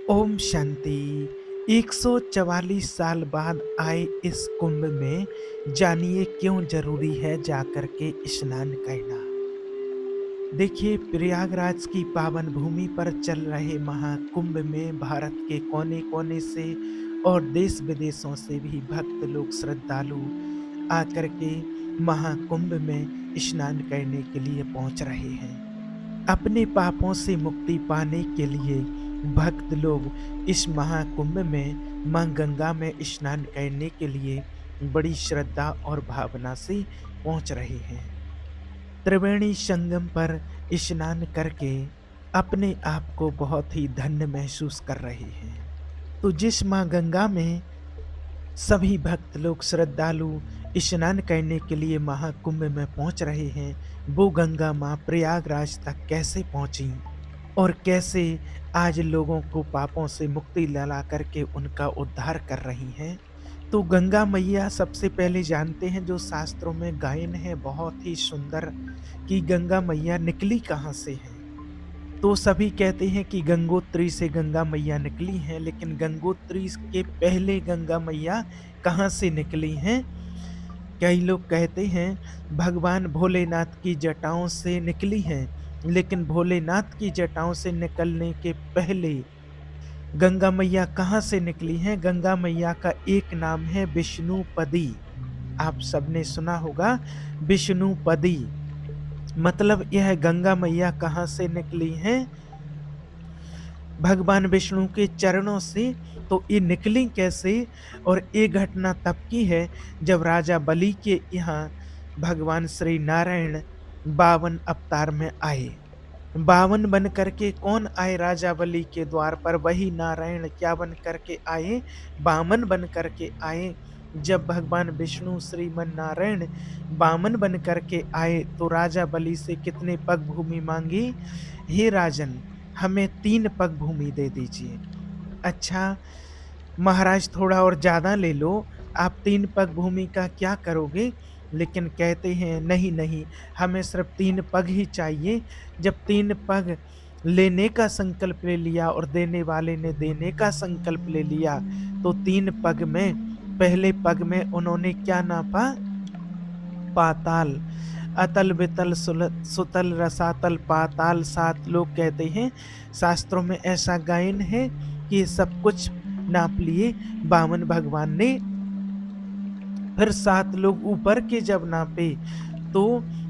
ओम शांति। 144 साल बाद आए इस कुंभ में जानिए क्यों जरूरी है जाकर के स्नान करना। देखिए, प्रयागराज की पावन भूमि पर चल रहे महाकुंभ में भारत के कोने कोने से और देश विदेशों से भी भक्त लोग श्रद्धालु आकर के महाकुंभ में स्नान करने के लिए पहुंच रहे हैं। अपने पापों से मुक्ति पाने के लिए भक्त लोग इस महाकुंभ में मां गंगा में स्नान करने के लिए बड़ी श्रद्धा और भावना से पहुंच रहे हैं। त्रिवेणी संगम पर स्नान करके अपने आप को बहुत ही धन्य महसूस कर रहे हैं। तो जिस मां गंगा में सभी भक्त लोग श्रद्धालु स्नान करने के लिए महाकुंभ में पहुंच रहे हैं, वो गंगा मां प्रयागराज तक कैसे पहुंची और कैसे आज लोगों को पापों से मुक्ति दिला करके उनका उद्धार कर रही हैं। तो गंगा मैया सबसे पहले जानते हैं, जो शास्त्रों में गायन है बहुत ही सुंदर, कि गंगा मैया निकली कहाँ से है। तो सभी कहते हैं कि गंगोत्री से गंगा मैया निकली हैं, लेकिन गंगोत्री के पहले गंगा मैया कहाँ से निकली हैं? कई लोग कहते हैं भगवान भोलेनाथ की जटाओं से निकली हैं, लेकिन भोलेनाथ की जटाओं से निकलने के पहले गंगा मैया कहाँ से निकली हैं? गंगा मैया का एक नाम है विष्णुपदी। आप सबने सुना होगा विष्णुपदी। मतलब यह गंगा मैया कहाँ से निकली हैं? भगवान विष्णु के चरणों से। तो ये निकली कैसे? और ये घटना तब की है जब राजा बलि के यहाँ भगवान श्री नारायण 52 अवतार में आए। 52 बन करके कौन आए राजा बलि के द्वार पर? वही नारायण। क्या बन करके आए? वामन बन करके आए। जब भगवान विष्णु श्रीमन नारायण वामन बन करके आए तो राजा बलि से कितने पग भूमि मांगी? हे राजन, हमें 3 पग भूमि दे दीजिए। अच्छा महाराज, थोड़ा और ज्यादा ले लो, आप 3 पग भूमि का क्या करोगे? लेकिन कहते हैं नहीं नहीं, हमें सिर्फ 3 पग ही चाहिए। जब 3 पग लेने का संकल्प ले लिया और देने वाले ने देने का संकल्प ले लिया, तो 3 पग में पहले पग में उन्होंने क्या नापा? पाताल। अतल वितल सुतल रसातल पाताल 7 लोग कहते हैं। शास्त्रों में ऐसा गायन है कि सब कुछ नाप लिए वामन भगवान ने। फिर 7 लोग ऊपर के जब नापे तो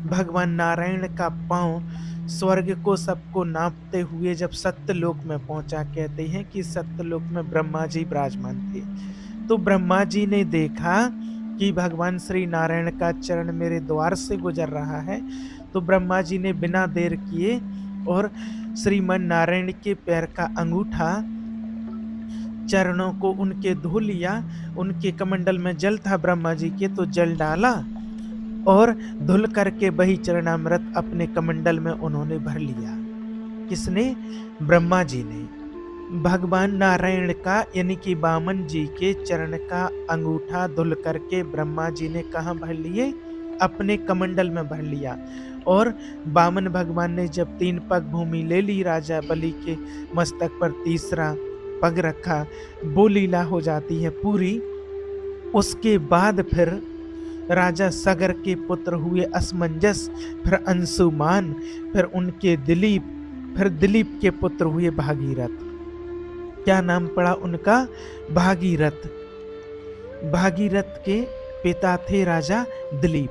भगवान नारायण का पांव स्वर्ग को सबको नापते हुए जब सत्यलोक में पहुंचा, कहते हैं कि सत्यलोक में ब्रह्मा जी विराजमान थे। तो ब्रह्मा जी ने देखा कि भगवान श्री नारायण का चरण मेरे द्वार से गुजर रहा है, तो ब्रह्मा जी ने बिना देर किए और श्रीमन नारायण के पैर का अंगूठा चरणों को उनके धो लिया। उनके कमंडल में जल था ब्रह्मा जी के, तो जल डाला और धुल करके वही चरणामृत अपने कमंडल में उन्होंने भर लिया। किसने? ब्रह्मा जी ने। भगवान नारायण का यानी कि वामन जी के चरण का अंगूठा धुल करके ब्रह्मा जी ने कहाँ भर लिए? अपने कमंडल में भर लिया। और वामन भगवान ने जब 3 पग भूमि ले ली, राजा बलि के मस्तक पर तीसरा पग रखा, वो लीला हो जाती है पूरी। उसके बाद फिर राजा सगर के पुत्र हुए असमंजस, फिर अंशुमान, फिर उनके दिलीप, फिर दिलीप के पुत्र हुए भागीरथ। क्या नाम पड़ा उनका? भागीरथ। भागीरथ के पिता थे राजा दिलीप,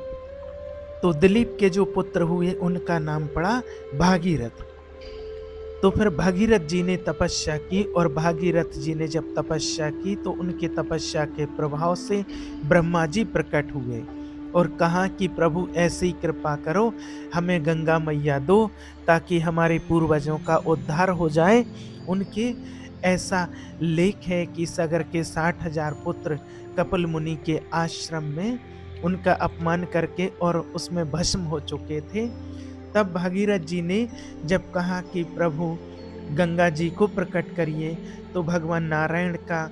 तो दिलीप के जो पुत्र हुए उनका नाम पड़ा भागीरथ। तो फिर भागीरथ जी ने तपस्या की, और भागीरथ जी ने जब तपस्या की तो उनके तपस्या के प्रभाव से ब्रह्मा जी प्रकट हुए और कहा कि प्रभु ऐसी कृपा करो, हमें गंगा मैया दो ताकि हमारे पूर्वजों का उद्धार हो जाए। उनके ऐसा लेख है कि सगर के 60,000 पुत्र कपिल मुनि के आश्रम में उनका अपमान करके और उसमें भस्म हो चुके थे। तब भागीरथ जी ने जब कहा कि प्रभु गंगा जी को प्रकट करिए, तो भगवान नारायण का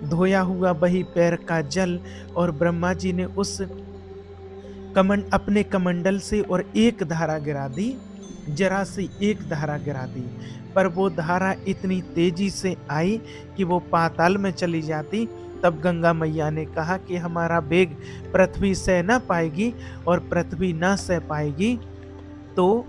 धोया हुआ वही पैर का जल और ब्रह्मा जी ने उस अपने कमंडल से और एक धारा गिरा दी जरा सी एक धारा गिरा दी, पर वो धारा इतनी तेजी से आई कि वो पाताल में चली जाती। तब गंगा मैया ने कहा कि हमारा वेग पृथ्वी सह ना पाएगी, और पृथ्वी ना सह पाएगी तो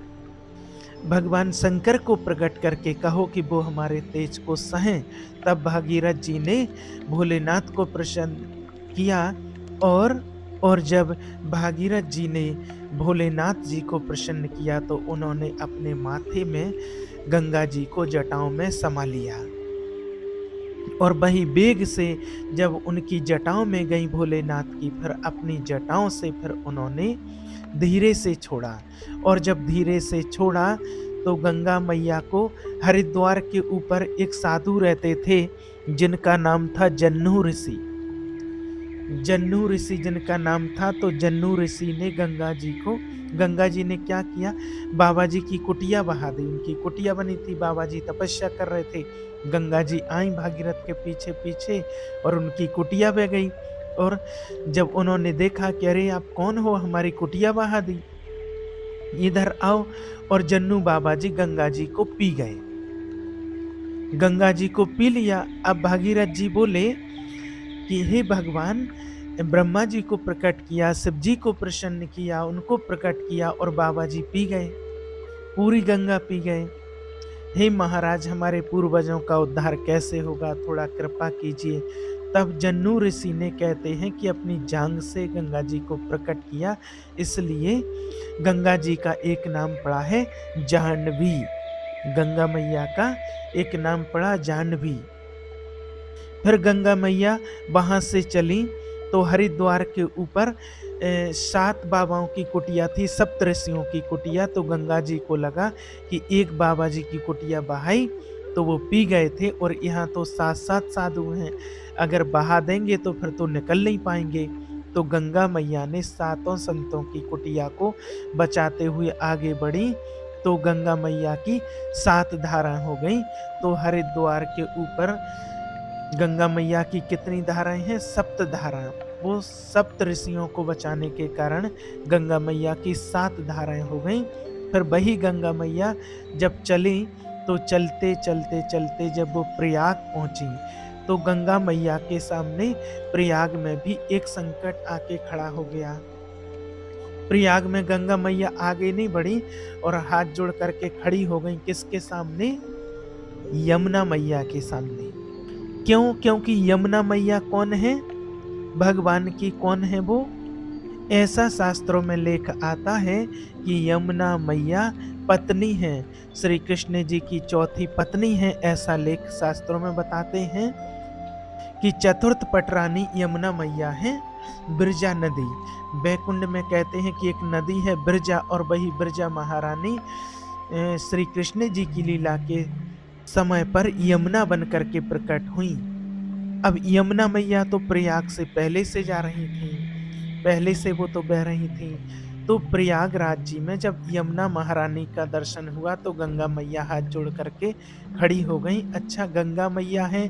भगवान शंकर को प्रकट करके कहो कि वो हमारे तेज को सहें। तब भागीरथ जी ने भोलेनाथ को प्रसन्न किया, और जब भागीरथ जी ने भोलेनाथ जी को प्रसन्न किया तो उन्होंने अपने माथे में गंगा जी को जटाओं में समा लिया, और वही वेग से जब उनकी जटाओं में गई भोलेनाथ की, फिर अपनी जटाओं से फिर उन्होंने धीरे से छोड़ा। और जब धीरे से छोड़ा तो गंगा मैया को हरिद्वार के ऊपर एक साधु रहते थे जिनका नाम था जन्नू ऋषि। जन्नू ऋषि जिनका नाम था, तो जन्नू ऋषि ने गंगा जी ने क्या किया, बाबा जी की कुटिया बहा दी। उनकी कुटिया बनी थी, बाबा जी तपस्या कर रहे थे। गंगा जी आई भागीरथ के पीछे पीछे और उनकी कुटिया बह गई। और जब उन्होंने देखा कि अरे आप कौन हो, हमारी कुटिया बहा दी, इधर आओ, और जन्नू बाबा जी गंगा जी को पी गए। गंगा जी को पी लिया। अब भागीरथ जी बोले कि हे भगवान, ब्रह्मा जी को प्रकट किया, शिव जी को प्रसन्न किया, उनको प्रकट किया, और बाबा जी पी गए, पूरी गंगा पी गए। हे महाराज, हमारे पूर्वजों का उद्धार कैसे होगा, थोड़ा कृपा कीजिए। तब जन्नू ऋषि ने कहते हैं कि अपनी जांग से गंगा जी को प्रकट किया, इसलिए गंगा जी का एक नाम पड़ा है जाह्नवी। गंगा मैया का एक नाम पड़ा जाह्नवी। फिर गंगा मैया वहां से चली तो हरिद्वार के ऊपर 7 बाबाओं की कुटिया थी, सप्तऋषियों की कुटिया। तो गंगा जी को लगा कि एक बाबा जी की कुटिया बहाई तो वो पी गए थे, और यहाँ तो 7 साधु हैं, अगर बहा देंगे तो फिर तो निकल नहीं पाएंगे। तो गंगा मैया ने 7 संतों की कुटिया को बचाते हुए आगे बढ़ी। तो गंगा मैया की 7 धाराएं हो गई। तो हरिद्वार के ऊपर गंगा मैया की कितनी धाराएं हैं? 7 धाराएं। वो सप्त ऋषियों को बचाने के कारण गंगा मैया की 7 धाराएं हो गई। फिर वही गंगा मैया जब चली तो चलते चलते चलते जब वो प्रयाग पहुंची तो गंगा मैया के सामने प्रयाग में भी एक संकट आके खड़ा हो गया। प्रयाग में गंगा मैया आगे नहीं बढ़ी और हाथ जोड़ करके खड़ी हो गई। किसके सामने? यमुना मैया के सामने। क्यों? क्योंकि यमुना मैया कौन है? भगवान की कौन है वो? ऐसा शास्त्रों में लेख आता है कि यमुना मैया पत्नी है, श्री कृष्ण जी की चौथी पत्नी है। ऐसा लेख शास्त्रों में बताते हैं कि चतुर्थ पटरानी यमुना मैया है। बिरजा नदी, बैकुंड में कहते हैं कि एक नदी है बिरजा, और वही बिरजा महारानी श्री कृष्ण जी की लीला के समय पर यमुना बन करके प्रकट हुई। अब यमुना मैया तो प्रयाग से पहले से जा रही थी, पहले से वो तो बह रही थी। तो प्रयागराज जी में जब यमुना महारानी का दर्शन हुआ तो गंगा मैया हाथ जोड़ करके खड़ी हो गई। अच्छा, गंगा मैया है,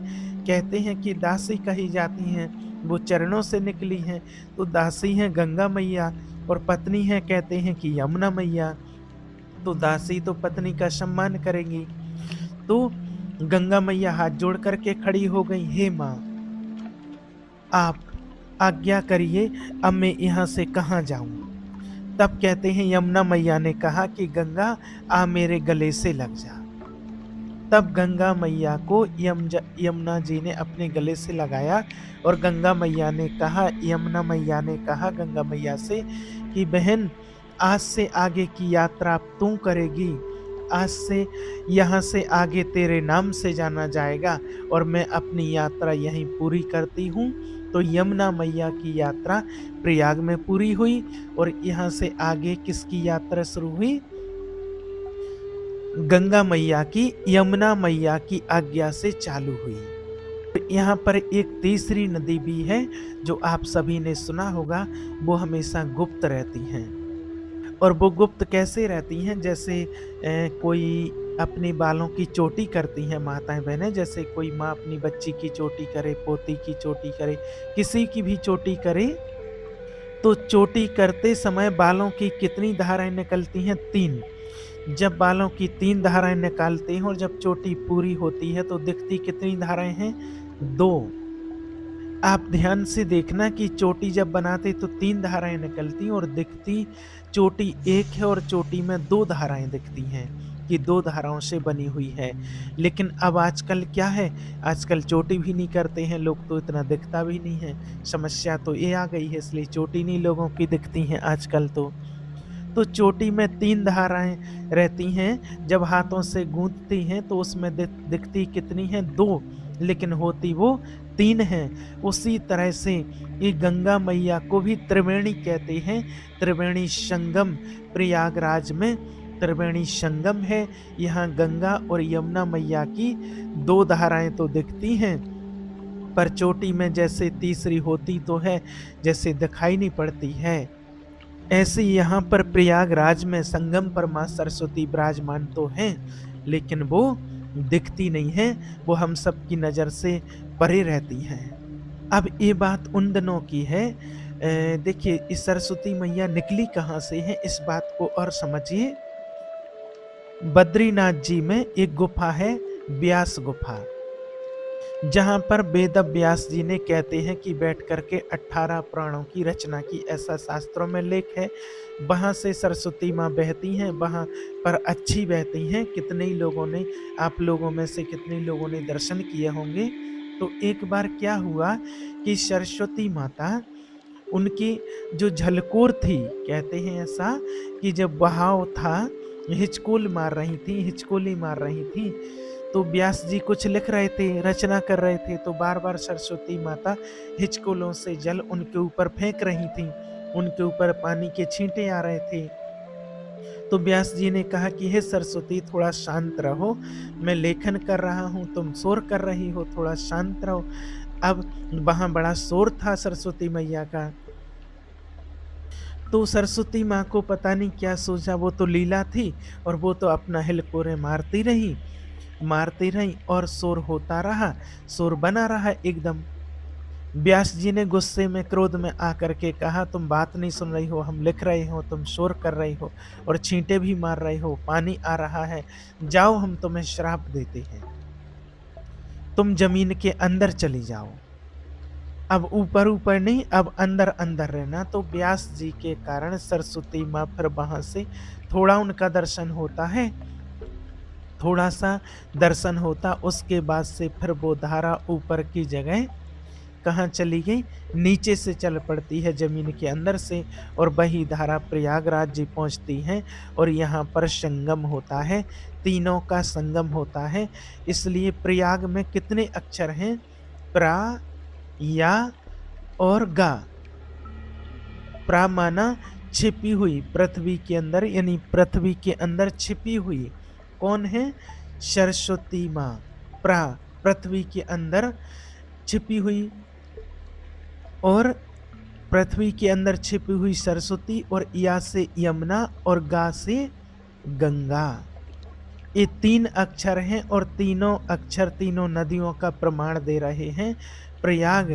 कहते हैं कि दासी कही जाती हैं, वो चरणों से निकली हैं, तो दासी है गंगा मैया, और पत्नी है कहते हैं कि यमुना मैया। तो दासी तो पत्नी का सम्मान करेंगी। तो गंगा मैया हाथ जोड़ करके खड़ी हो गई, हे माँ आप आज्ञा करिए, अब मैं यहाँ से कहाँ जाऊं। तब कहते हैं यमुना मैया ने कहा कि गंगा आ मेरे गले से लग जा। तब गंगा मैया को यमुना जी ने अपने गले से लगाया, और गंगा मैया ने कहा, यमुना मैया ने कहा गंगा मैया से कि बहन, आज से आगे की यात्रा तू करेगी, आज से यहाँ से आगे तेरे नाम से जाना जाएगा, और मैं अपनी यात्रा यहीं पूरी करती हूँ। तो यमुना मैया की यात्रा प्रयाग में पूरी हुई, और यहाँ से आगे किसकी यात्रा शुरू हुई? गंगा मैया की, यमुना मैया की आज्ञा से चालू हुई। यहाँ पर एक तीसरी नदी भी है जो आप सभी ने सुना होगा, वो हमेशा गुप्त रहती हैं। और वो गुप्त कैसे रहती हैं? जैसे कोई अपने बालों की चोटी करती हैं माताएं बहनें, जैसे कोई माँ अपनी बच्ची की चोटी करे, पोती की चोटी करे, किसी की भी चोटी करे, तो चोटी करते समय बालों की कितनी धाराएं निकलती हैं? 3। जब बालों की 3 धाराएँ निकालते हैं और जब चोटी पूरी होती है तो दिखती कितनी धाराएँ हैं? 2। आप ध्यान से देखना कि चोटी जब बनाते तो 3 धाराएँ निकलती और दिखती चोटी 1 है और चोटी में 2 धाराएँ दिखती हैं, कि 2 धाराओं से बनी हुई है। लेकिन अब आजकल क्या है, आजकल चोटी भी नहीं करते हैं लोग, तो इतना दिखता भी नहीं है। समस्या तो ये आ गई है, इसलिए चोटी नहीं लोगों की दिखती हैं आजकल तो। तो चोटी में 3 धाराएँ रहती हैं, जब हाथों से गूँथती हैं तो उसमें दिखती कितनी हैं? 2, लेकिन होती वो 3 हैं। उसी तरह से ये गंगा मैया को भी त्रिवेणी कहते हैं। त्रिवेणी संगम प्रयागराज में त्रिवेणी संगम है। यहाँ गंगा और यमुना मैया की 2 धाराएँ तो दिखती हैं, पर चोटी में जैसे तीसरी होती तो है, जैसे दिखाई नहीं पड़ती है। ऐसे यहाँ पर प्रयागराज में संगम पर माँ सरस्वती विराजमान तो हैं, लेकिन वो दिखती नहीं हैं, वो हम सब की नज़र से परे रहती हैं। अब ये बात उन दिनों की है। देखिए इस सरस्वती मैया निकली कहाँ से है, इस बात को और समझिए। बद्रीनाथ जी में एक गुफा है, व्यास गुफा, जहाँ पर वेद व्यास जी ने कहते हैं कि बैठ करके 18 पुराणों की रचना की, ऐसा शास्त्रों में लेख है। वहाँ से सरस्वती माँ बहती हैं, वहाँ पर अच्छी बहती हैं। कितने ही लोगों ने, आप लोगों में से कितने लोगों ने दर्शन किए होंगे। तो एक बार क्या हुआ कि सरस्वती माता, उनकी जो झलकोर थी, कहते हैं ऐसा कि जब बहाव था, हिचकोल मार रही थी, हिचकोली मार रही थी। तो व्यास जी कुछ लिख रहे थे, रचना कर रहे थे, तो बार बार सरस्वती माता हिचकोलों से जल उनके ऊपर फेंक रही थी, उनके ऊपर पानी के छींटे आ रहे थे। तो व्यास जी ने कहा कि हे सरस्वती थोड़ा शांत रहो, मैं लेखन कर रहा हूँ, तुम शोर कर रही हो, थोड़ा शांत रहो। अब वहां बड़ा शोर था सरस्वती मैया का, तो सरस्वती माँ को पता नहीं क्या सोचा, वो तो लीला थी और वो तो अपना हिलकोरे मारती रही और शोर होता रहा, शोर बना रहा एकदम। व्यास जी ने गुस्से में, क्रोध में आकर के कहा, तुम बात नहीं सुन रही हो, हम लिख रहे हो, तुम शोर कर रही हो और छींटे भी मार रहे हो, पानी आ रहा है, जाओ हम तुम्हें श्राप देते हैं, तुम जमीन के अंदर चली जाओ। अब ऊपर ऊपर नहीं, अब अंदर अंदर रहना। तो व्यास जी के कारण सरस्वती माँ फिर वहां से थोड़ा उनका दर्शन होता है, थोड़ा सा दर्शन होता, उसके बाद से फिर वो धारा ऊपर की जगह कहाँ चली गई, नीचे से चल पड़ती है जमीन के अंदर से, और वही धारा प्रयागराज जी पहुंचती है और यहाँ पर संगम होता है, तीनों का संगम होता है। इसलिए प्रयाग में कितने अक्षर हैं? प्रा, या और गा। प्रा माना छिपी हुई पृथ्वी के अंदर, यानी पृथ्वी के अंदर छिपी हुई कौन है? सरस्वती माँ। प्रा पृथ्वी के अंदर छिपी हुई, और पृथ्वी के अंदर छिपी हुई सरस्वती, और या से यमुना और गा से गंगा। ये 3 अक्षर हैं और तीनों अक्षर तीनों नदियों का प्रमाण दे रहे हैं। प्रयाग,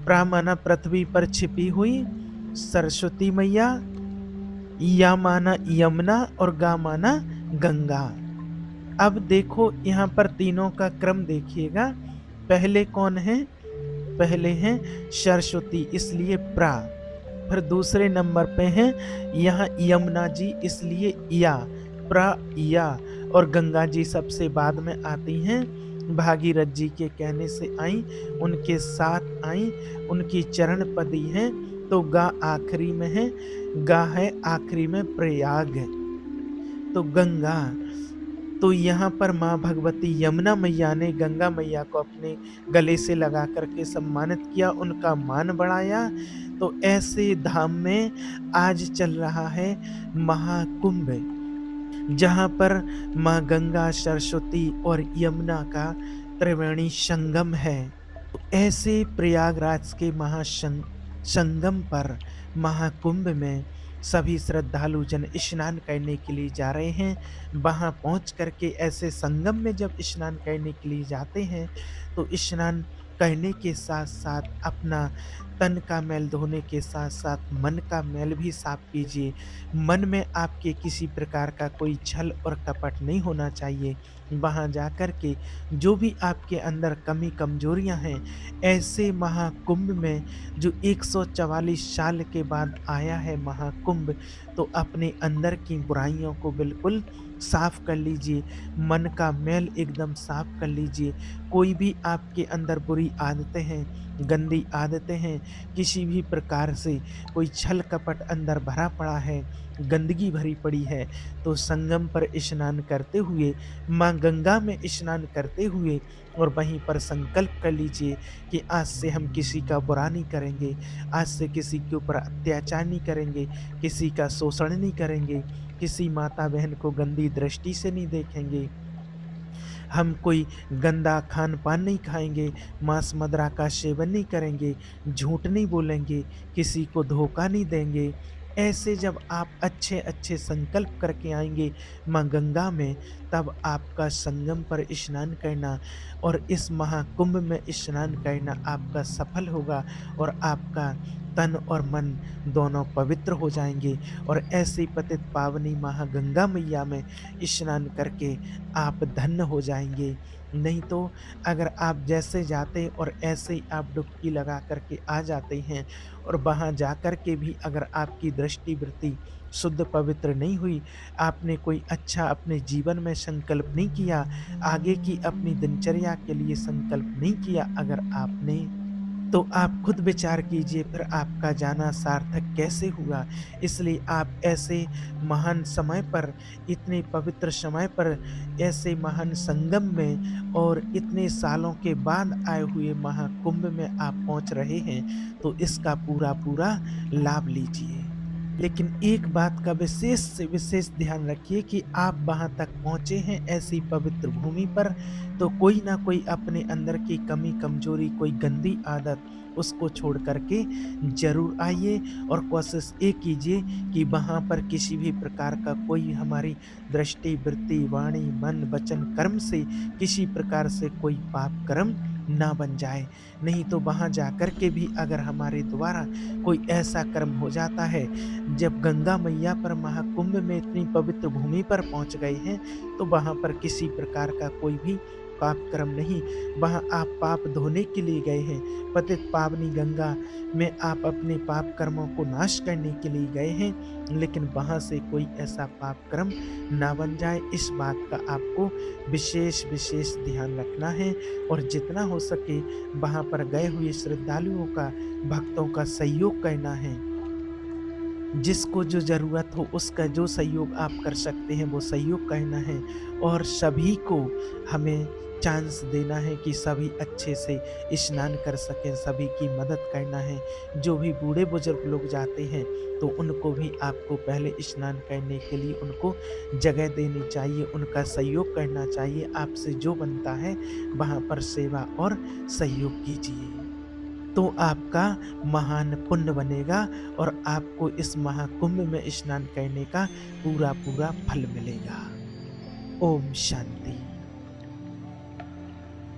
प्रा माना पृथ्वी पर छिपी हुई सरस्वती मैया, या माना यमुना और गा माना गंगा। अब देखो यहाँ पर तीनों का क्रम देखिएगा, पहले कौन है? पहले हैं सरस्वती, इसलिए प्रा। फिर दूसरे नंबर पे हैं यहाँ यमुना जी, इसलिए या, प्रा या। और गंगा जी सबसे बाद में आती हैं, भागीरथ जी के कहने से आई, उनके साथ आई, उनकी चरण पदी हैं। तो गा आखिरी में है, गा है आखिरी में प्रयाग, तो गंगा। तो यहाँ पर माँ भगवती यमुना मैया ने गंगा मैया को अपने गले से लगा करके सम्मानित किया, उनका मान बढ़ाया। तो ऐसे धाम में आज चल रहा है महाकुंभ, जहाँ पर माँ गंगा, सरस्वती और यमुना का त्रिवेणी संगम है। तो ऐसे प्रयागराज के संगम पर महाकुंभ में सभी श्रद्धालु जन स्नान करने के लिए जा रहे हैं। वहां पहुंच करके ऐसे संगम में जब स्नान करने के लिए जाते हैं तो स्नान कहने के साथ-साथ अपना तन का मैल धोने के साथ-साथ मन का मैल भी साफ कीजिए। मन में आपके किसी प्रकार का कोई छल और कपट नहीं होना चाहिए। वहाँ जाकर के जो भी आपके अंदर कमी कमजोरियाँ हैं, ऐसे महाकुंभ में जो 144 साल के बाद आया है महाकुंभ, तो अपने अंदर की बुराइयों को बिल्कुल साफ कर लीजिए। मन का मैल एकदम साफ कर लीजिए। कोई भी आपके अंदर बुरी आदतें हैं, गंदी आदतें हैं, किसी भी प्रकार से कोई छल कपट अंदर भरा पड़ा है, गंदगी भरी पड़ी है, तो संगम पर स्नान करते हुए, माँ गंगा में स्नान करते हुए और वहीं पर संकल्प कर लीजिए कि आज से हम किसी का बुरा नहीं करेंगे, आज से किसी के ऊपर अत्याचार नहीं करेंगे, किसी का शोषण नहीं करेंगे, किसी माता बहन को गंदी दृष्टि से नहीं देखेंगे। हम कोई गंदा खान-पान नहीं खाएँगे, मांस-मदिरा का सेवन नहीं करेंगे, झूठ नहीं बोलेंगे, किसी को धोखा नहीं देंगे। ऐसे जब आप अच्छे-अच्छे संकल्प करके आएँगे माँ गंगा में, तब आपका संगम पर स्नान करना और इस महाकुंभ में स्नान करना आपका सफल होगा और आपका तन और मन दोनों पवित्र हो जाएँगे और ऐसी पतित पावनी महागंगा मैया में स्नान करके आप धन्य हो जाएँगे। नहीं तो अगर आप जैसे जाते और ऐसे ही आप डुबकी लगा कर के आ जाते हैं और वहाँ जाकर के भी अगर आपकी दृष्टि-वृत्ति शुद्ध पवित्र नहीं हुई, आपने कोई अच्छा अपने जीवन में संकल्प नहीं किया, आगे की अपनी दिनचर्या के लिए संकल्प नहीं किया अगर आपने, तो आप खुद विचार कीजिए फिर आपका जाना सार्थक कैसे हुआ? इसलिए आप ऐसे महान समय पर, इतने पवित्र समय पर, ऐसे महान संगम में और इतने सालों के बाद आए हुए महाकुंभ में आप पहुँच रहे हैं, तो इसका पूरा-पूरा लाभ लीजिए। लेकिन एक बात का विशेष से विशेष ध्यान रखिए कि आप वहाँ तक पहुँचे हैं ऐसी पवित्र भूमि पर, तो कोई ना कोई अपने अंदर की कमी कमजोरी, कोई गंदी आदत, उसको छोड़ कर के ज़रूर आइए और कोशिश ये कीजिए कि वहाँ पर किसी भी प्रकार का कोई हमारी दृष्टि, वृत्ति, वाणी, मन, वचन, कर्म से किसी प्रकार से कोई पाप कर्म ना बन जाए। नहीं तो वहाँ जाकर के भी अगर हमारे द्वारा कोई ऐसा कर्म हो जाता है, जब गंगा मैया पर महाकुंभ में इतनी पवित्र भूमि पर पहुँच गए हैं, तो वहाँ पर किसी प्रकार का कोई भी पाप कर्म नहीं, वहाँ आप पाप धोने के लिए गए हैं। पतित पावनी गंगा में आप अपने पाप कर्मों को नाश करने के लिए गए हैं, लेकिन वहाँ से कोई ऐसा पाप कर्म ना बन जाए, इस बात का आपको विशेष ध्यान रखना है और जितना हो सके वहाँ पर गए हुए श्रद्धालुओं का, भक्तों का सहयोग करना है। जिसको जो ज़रूरत हो उसका जो सहयोग आप कर सकते हैं वो सहयोग करना है और सभी को हमें चांस देना है कि सभी अच्छे से स्नान कर सकें, सभी की मदद करना है। जो भी बूढ़े-बुजुर्ग लोग जाते हैं तो उनको भी आपको पहले स्नान करने के लिए उनको जगह देनी चाहिए, उनका सहयोग करना चाहिए। आपसे जो बनता है वहाँ पर सेवा और सहयोग कीजिए। तो आपका महान पुण्य बनेगा और आपको इस महाकुंभ में स्नान करने का पूरा-पूरा फल मिलेगा। ओम शांति।